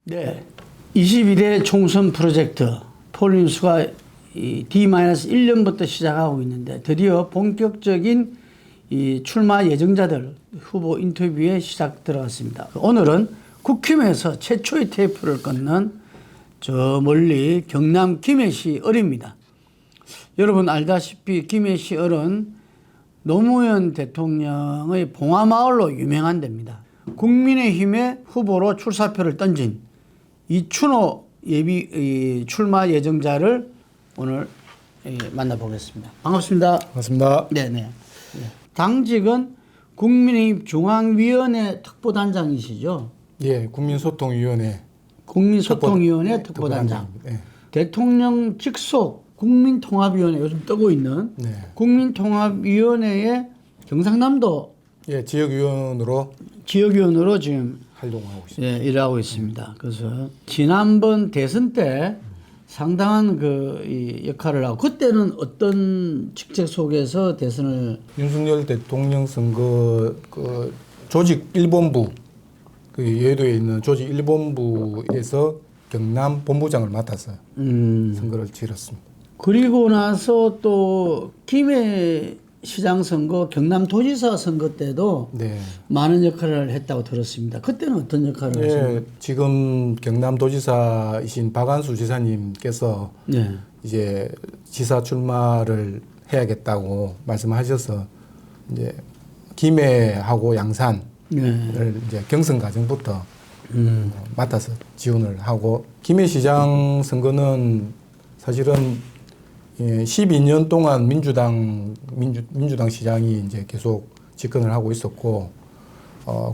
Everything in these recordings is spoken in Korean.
네, 21대 총선 프로젝트 폴링수가 D-1년부터 시작하고 있는데 드디어 본격적인 이 출마 예정자들 후보 인터뷰에 시작 들어갔습니다. 오늘은 국힘에서 최초의 테이프를 끊는 저 멀리 경남 김해시 을입니다. 여러분 알다시피 김해시 을은 노무현 대통령의 봉화마을로 유명한 데입니다. 국민의힘의 후보로 출사표를 던진 이춘호 예비 출마 예정자를 오늘 만나보겠습니다. 반갑습니다. 반갑습니다. 네네. 당직은 국민의힘 중앙위원회 특보단장이시죠? 예, 국민소통위원회. 국민소통위원회 특보단장. 네. 대통령 직속 국민통합위원회 요즘 뜨고 있는 네. 국민통합위원회의 경상남도 예, 지역위원으로 지역위원으로 지금 활동하고 있습니다. 예, 일하고 있습니다. 그래서 지난번 대선 때 상당한 이 역할을 하고 그때는 어떤 직책 속에서 대선을 윤석열 대통령 선거 그 조직 1본부 그 여의도에 있는 조직 1본부에서 경남 본부장을 맡아서 선거를 치렀습니다. 그리고 나서 또 김해 시장 선거, 경남도지사 선거 때도 네. 많은 역할을 했다고 들었습니다. 그때는 어떤 역할을 하셨나요? 예, 지금 경남도지사이신 박한수 지사님께서 네. 이제 지사 출마를 해야겠다고 말씀하셔서 이제 김해하고 양산을 이제 경선 과정부터 맡아서 지원을 하고 김해시장 선거는 사실은 12년 동안 민주당 시장이 이제 계속 집권을 하고 있었고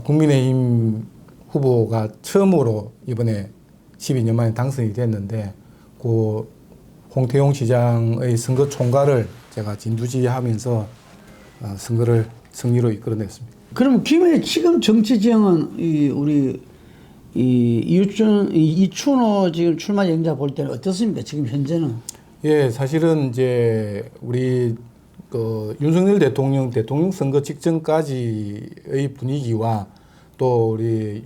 국민의힘 후보가 처음으로 이번에 12년 만에 당선이 됐는데 그 홍태용 시장의 선거 총괄을 제가 진두지휘하면서 선거를 승리로 이끌어냈습니다. 그럼 김해 지금 정치 지형은 우리 이춘호 지금 출마 예정자 볼 때는 어떻습니까? 지금 현재는? 예, 사실은 이제 우리 그 윤석열 대통령 선거 직전까지의 분위기와 또 우리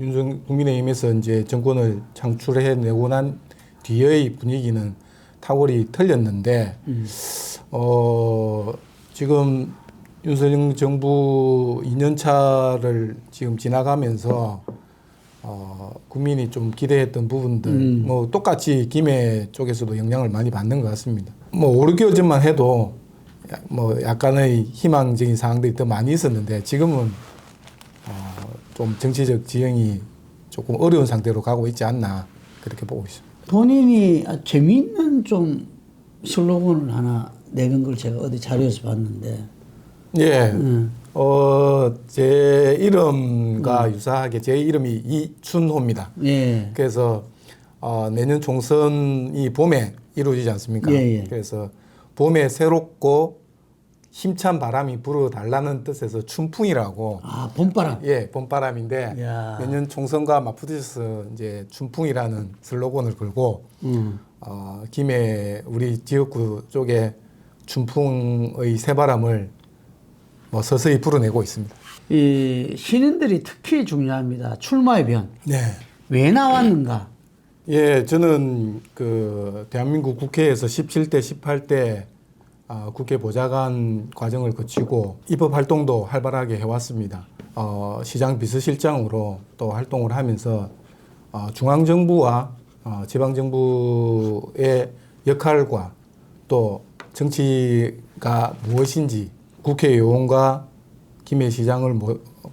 국민의힘에서 이제 정권을 창출해내고 난 뒤의 분위기는 탁월히 틀렸는데 지금 윤석열 정부 2년 차를 지금 지나가면서 국민이 좀 기대했던 부분들 뭐 똑같이 김해 쪽에서도 영향을 많이 받는 것 같습니다. 뭐 5, 6개월 전만 해도 뭐 약간의 희망적인 사항들이 더 많이 있었는데 지금은 좀 정치적 지형이 조금 어려운 상태로 가고 있지 않나 그렇게 보고 있습니다. 본인이 재미있는 좀 슬로건을 하나 내건 걸 제가 어디 자료에서 봤는데 예. 제 이름과 유사하게 제 이름이 이춘호입니다. 예. 그래서 내년 총선이 봄에 이루어지지 않습니까? 예. 그래서 봄에 새롭고 힘찬 바람이 불어달라는 뜻에서 춘풍이라고. 아, 봄바람. 예, 봄바람인데 야. 내년 총선과 맞붙어서 이제 춘풍이라는 슬로건을 걸고 김해 우리 지역구 쪽에 춘풍의 새바람을 뭐 서서히 불어내고 있습니다. 이 신인들이 특히 중요합니다. 출마의 변. 네. 왜 나왔는가? 예, 저는 그 대한민국 국회에서 17대, 18대 국회 보좌관 과정을 거치고 입법 활동도 활발하게 해왔습니다. 시장 비서실장으로 또 활동을 하면서 중앙정부와 지방정부의 역할과 또 정치가 무엇인지 국회의원과 김해시장을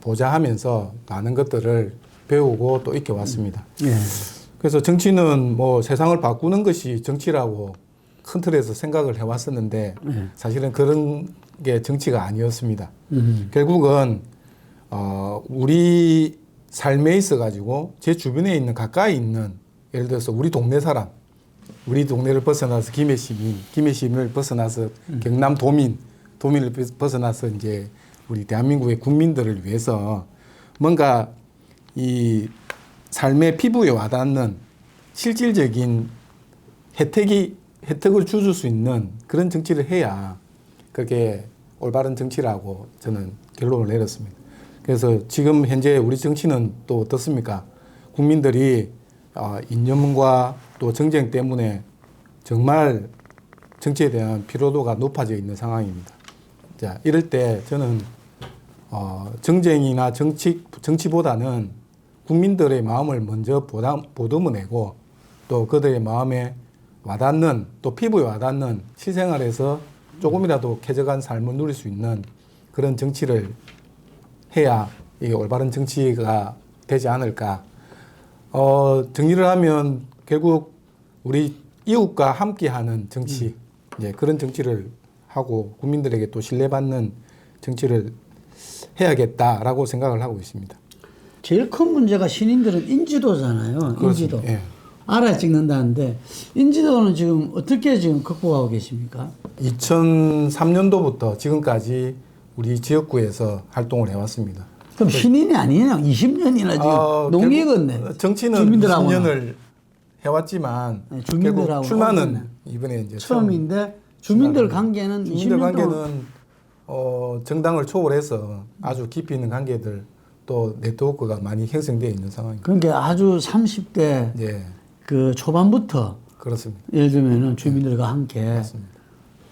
보좌하면서 많은 것들을 배우고 또 익혀왔습니다. 예. 그래서 정치는 뭐 세상을 바꾸는 것이 정치라고 큰 틀에서 생각을 해왔었는데 사실은 그런 게 정치가 아니었습니다. 결국은 우리 삶에 있어가지고 제 주변에 있는 가까이 있는 예를 들어서 우리 동네 사람, 우리 동네를 벗어나서 김해 시민을 벗어나서 경남 도민을 벗어나서 이제 우리 대한민국의 국민들을 위해서 뭔가 이 삶의 피부에 와닿는 실질적인 혜택을 주줄 수 있는 그런 정치를 해야 그게 올바른 정치라고 저는 결론을 내렸습니다. 그래서 지금 현재 우리 정치는 또 어떻습니까? 국민들이 이념과 또 정쟁 때문에 정말 정치에 대한 피로도가 높아져 있는 상황입니다. 자, 이럴 때 저는 정쟁이나 정치보다는 국민들의 마음을 먼저 보듬어내고 또 그들의 마음에 와닿는 또 피부에 와닿는 실생활에서 조금이라도 쾌적한 삶을 누릴 수 있는 그런 정치를 해야 이게 올바른 정치가 되지 않을까. 정리를 하면 결국 우리 이웃과 함께하는 정치, 이제 그런 정치를 하고 국민들에게 또 신뢰받는 정치를 해야겠다라고 생각을 하고 있습니다. 제일 큰 문제가 신인들은 인지도잖아요. 그렇습니다. 인지도. 예. 알아야 찍는다는데 인지도는 지금 어떻게 지금 극복하고 계십니까? 2003년도부터 지금까지 우리 지역구에서 활동을 해왔습니다. 그럼 신인이 아니냐? 20년이나 지금 농익었네. 정치는 주민들하고는. 20년을 해왔지만 네, 주민들하고 결국 출마는 하고는. 이번에 이제 처음인데 주민들 관계는 주민들 20년 동안 관계는 정당을 초월해서 아주 깊이 있는 관계들 또 네트워크가 많이 형성되어 있는 상황입니다. 그러니까 아주 30대 예, 그 초반부터 그렇습니다. 예를 들면은 주민들과 함께 맞습니다.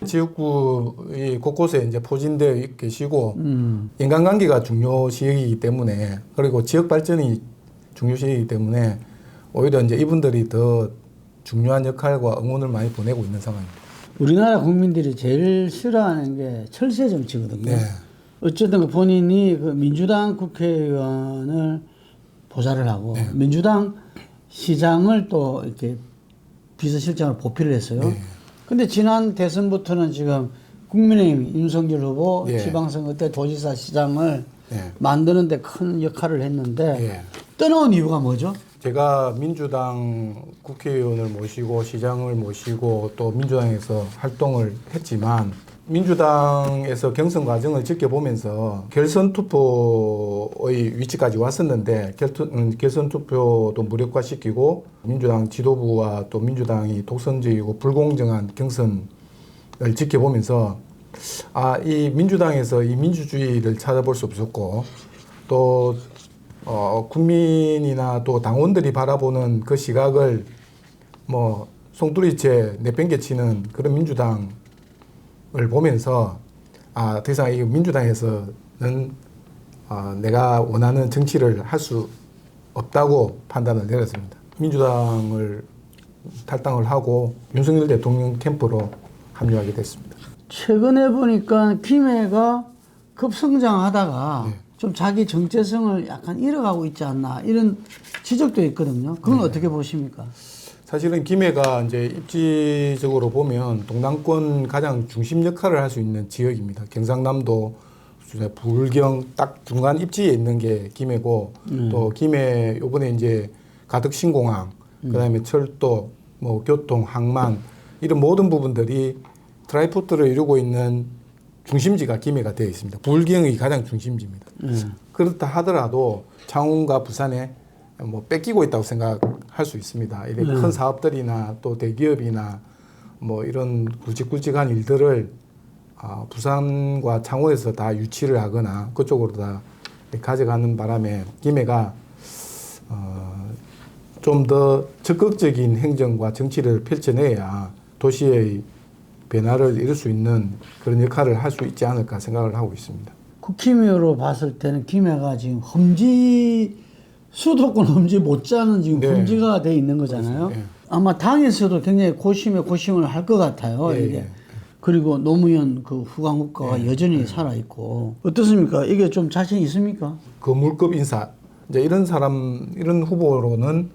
지역구의 곳곳에 이제 포진되어 계시고 인간관계가 중요시이기 때문에 그리고 지역 발전이 중요시이기 때문에 오히려 이제 이분들이 더 중요한 역할과 응원을 많이 보내고 있는 상황입니다. 우리나라 국민들이 제일 싫어하는 게 철새 정치거든요. 네. 어쨌든 그 본인이 그 민주당 국회의원을 보좌를 하고 네. 민주당 시장을 또 이렇게 비서실장으로 보필을 했어요. 네. 근데 지난 대선부터는 지금 국민의힘 윤석열 후보 예. 지방선거 때 도지사 시장을 예. 만드는데 큰 역할을 했는데 예. 떠나온 이유가 뭐죠? 제가 민주당 국회의원을 모시고 시장을 모시고 또 민주당에서 활동을 했지만 민주당에서 경선 과정을 지켜보면서 결선 투표의 위치까지 왔었는데 결선 투표도 무력화시키고 민주당 지도부와 또 민주당이 독선적이고 불공정한 경선을 지켜보면서 이 민주당에서 이 민주주의를 찾아볼 수 없었고 또 국민이나 또 당원들이 바라보는 그 시각을 뭐 송두리째 내팽개치는 그런 민주당을 보면서 더 이상 이 민주당에서는 내가 원하는 정치를 할 수 없다고 판단을 내렸습니다. 민주당을 탈당을 하고 윤석열 대통령 캠프로 합류하게 됐습니다. 최근에 보니까 김해가 급성장하다가 네. 좀 자기 정체성을 약간 잃어가고 있지 않나 이런 지적도 있거든요. 그건 어떻게 보십니까? 사실은 김해가 이제 입지적으로 보면 동남권 가장 중심 역할을 할 수 있는 지역입니다. 경상남도, 불경 딱 중간 입지에 있는 게 김해고 또 김해 요번에 이제 가덕 신공항, 그다음에 철도, 뭐 교통, 항만 이런 모든 부분들이 트라이포트를 이루고 있는 중심지가 김해가 되어 있습니다. 불경이 가장 중심지입니다. 그렇다 하더라도 창원과 부산에 뭐 뺏기고 있다고 생각할 수 있습니다. 이런 큰 사업들이나 또 대기업이나 뭐 이런 굵직굵직한 일들을 부산과 창원에서 다 유치를 하거나 그쪽으로 다 가져가는 바람에 김해가 좀 더 적극적인 행정과 정치를 펼쳐내야 도시의 변화를 이룰 수 있는 그런 역할을 할 수 있지 않을까 생각을 하고 있습니다. 국힘으로 봤을 때는 김해가 지금 수도권 험지 못지않은 지금 네. 험지가 돼 있는 거잖아요. 네. 아마 당에서도 굉장히 고심을 할 것 같아요. 예, 이게. 예. 그리고 노무현 그 후광국가가 여전히 살아 있고 어떻습니까? 이게 좀 자신 있습니까? 거물급 인사 이제 이런 후보로는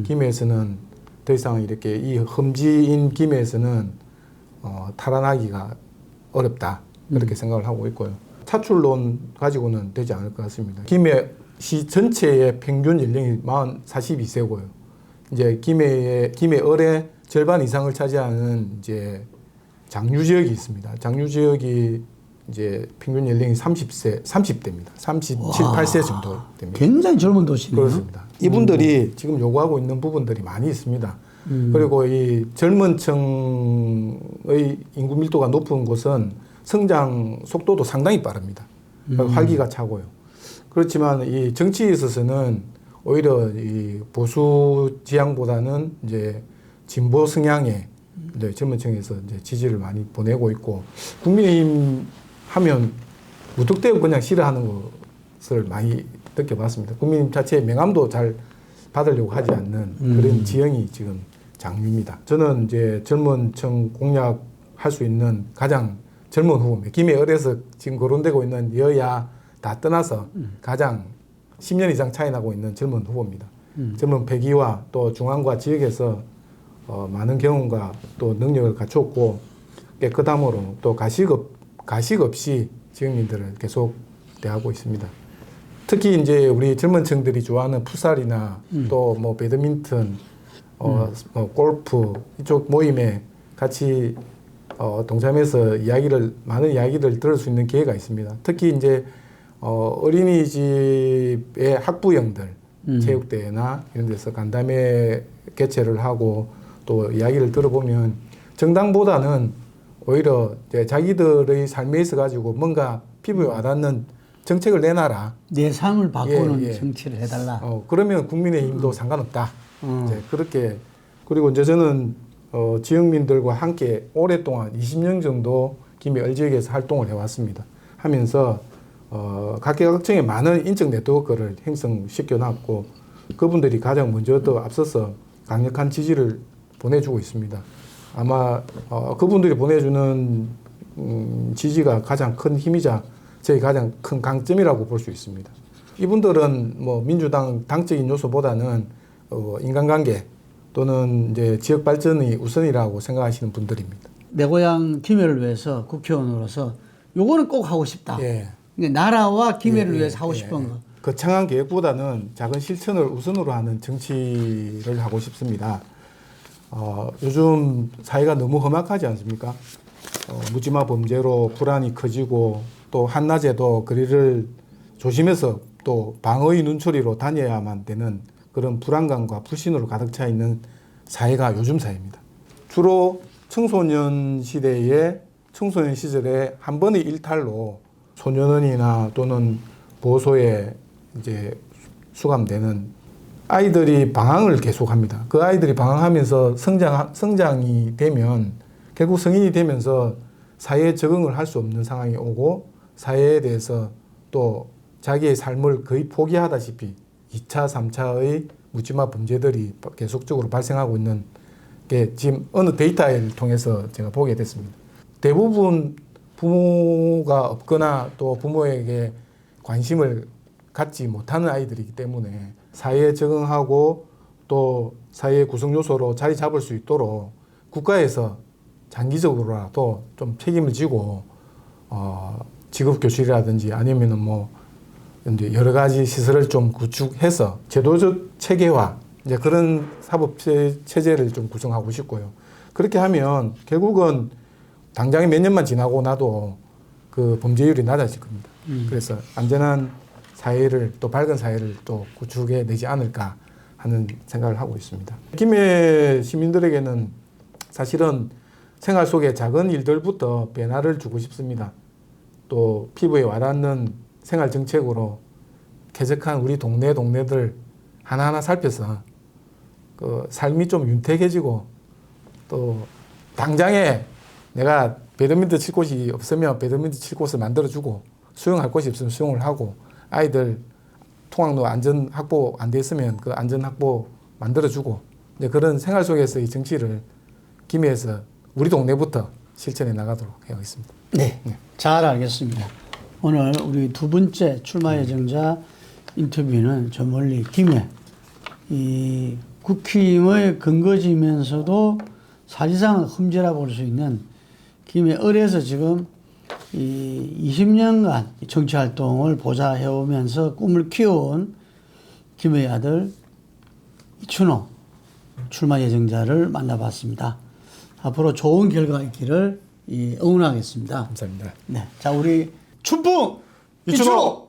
김해에서는 더 이상 이렇게 이 험지인 김해에서는 탈환하기가 어렵다 그렇게 생각을 하고 있고요. 차출론 가지고는 되지 않을 것 같습니다. 김해시 전체의 평균 연령이 42세고요. 이제 김해을의 절반 이상을 차지하는 이제 장유 지역이 있습니다. 장유 지역이 이제 평균 연령이 30대입니다. 37, 8세 정도 됩니다. 굉장히 젊은 도시네요. 그렇습니다. 이분들이 지금 요구하고 있는 부분들이 많이 있습니다. 그리고 이 젊은 층의 인구 밀도가 높은 곳은 성장 속도도 상당히 빠릅니다. 활기가 차고요. 그렇지만 이 정치에 있어서는 오히려 이 보수 지향보다는 이제 진보 성향의 이제 젊은 층에서 이제 지지를 많이 보내고 있고, 국민의힘 하면 무턱대고 그냥 싫어하는 것을 많이 느껴봤습니다. 국민의힘 자체의 명함도 잘 받으려고 하지 않는 그런 지형이 지금 장류입니다. 저는 이제 젊은 층 공략할 수 있는 가장 젊은 후보입니다. 김해을에서 지금 거론되고 있는 여야 다 떠나서 가장 10년 이상 차이 나고 있는 젊은 후보입니다. 젊은 패기와 또 중앙과 지역에서 많은 경험과 또 능력을 갖췄고, 깨끗함으로 또 가식 없이 지역민들을 계속 대하고 있습니다. 특히 이제 우리 젊은 층들이 좋아하는 풋살이나 또 뭐 배드민턴, 뭐 골프 이쪽 모임에 같이 동참해서 많은 이야기를 들을 수 있는 기회가 있습니다. 특히 이제 어린이집의 학부형들 체육대회나 이런 데서 간담회 개최를 하고 또 이야기를 들어보면 정당보다는 오히려 이제 자기들의 삶에 있어 가지고 뭔가 피부에 와닿는 정책을 내놔라. 내 삶을 바꾸는 예. 정치를 해달라. 그러면 국민의힘도 상관없다. 이제 그렇게. 그리고 이제 저는 지역민들과 함께 오랫동안 20년 정도 김해을 지역에서 활동을 해왔습니다. 하면서 각계각층의 많은 인적 네트워크를 형성시켜놨고, 그분들이 가장 먼저 더 앞서서 강력한 지지를 보내주고 있습니다. 아마 그분들이 보내주는 지지가 가장 큰 힘이자 저희 가장 큰 강점이라고 볼 수 있습니다. 이분들은 뭐 민주당 당적인 요소보다는 인간관계 또는 이제 지역 발전이 우선이라고 생각하시는 분들입니다. 내 고향 김해를 위해서 국회의원으로서 요거는 꼭 하고 싶다. 예. 그러니까 나라와 김해를 위해서 하고 싶은 거. 거창한 계획보다는 작은 실천을 우선으로 하는 정치를 하고 싶습니다. 요즘 사회가 너무 험악하지 않습니까? 묻지마 범죄로 불안이 커지고 또 한낮에도 거리를 조심해서 또 방어의 눈초리로 다녀야만 되는 그런 불안감과 불신으로 가득 차 있는 사회가 요즘 사회입니다. 주로 청소년 시절에 한 번의 일탈로 소년원이나 또는 보호소에 이제 수감되는 아이들이 방황을 계속합니다. 그 아이들이 방황하면서 성장이 되면 결국 성인이 되면서 사회에 적응을 할 수 없는 상황이 오고, 사회에 대해서 또 자기의 삶을 거의 포기하다시피 2차, 3차의 묻지마 범죄들이 계속적으로 발생하고 있는 게 지금 어느 데이터를 통해서 제가 보게 됐습니다. 대부분 부모가 없거나 또 부모에게 관심을 갖지 못하는 아이들이기 때문에 사회에 적응하고 또 사회의 구성 요소로 자리 잡을 수 있도록 국가에서 장기적으로라도 좀 책임을 지고 직업교실이라든지 아니면은 뭐 이제 여러 가지 시설을 좀 구축해서 제도적 체계화, 이제 그런 사법 체제를 좀 구성하고 싶고요. 그렇게 하면 결국은 당장에 몇 년만 지나고 나도 그 범죄율이 낮아질 겁니다. 그래서 안전한 사회를, 또 밝은 사회를 또 구축해 내지 않을까 하는 생각을 하고 있습니다. 김해 시민들에게는 사실은 생활 속의 작은 일들부터 변화를 주고 싶습니다. 또 피부에 와닿는 생활 정책으로 쾌적한 우리 동네들 하나하나 살펴서 그 삶이 좀 윤택해지고, 또 당장에 내가 배드민턴 칠 곳이 없으면 배드민턴 칠 곳을 만들어주고, 수영할 곳이 없으면 수영을 하고, 아이들 통학로 안전 확보 안 돼 있으면 그 안전 확보 만들어주고, 이제 그런 생활 속에서 이 정치를 김해에서 우리 동네부터 실천해 나가도록 하겠습니다. 네, 잘 알겠습니다. 오늘 우리 두 번째 출마 예정자 인터뷰는 저 멀리 김해, 이 국힘의 근거지면서도 사실상 흠지라고 볼 수 있는 김해을에서 지금 이 20년간 정치 활동을 보좌해오면서 꿈을 키워온 김해의 아들 이춘호 출마 예정자를 만나봤습니다. 앞으로 좋은 결과 있기를 응원하겠습니다. 감사합니다. 네, 자 우리 춘풍 이춘호!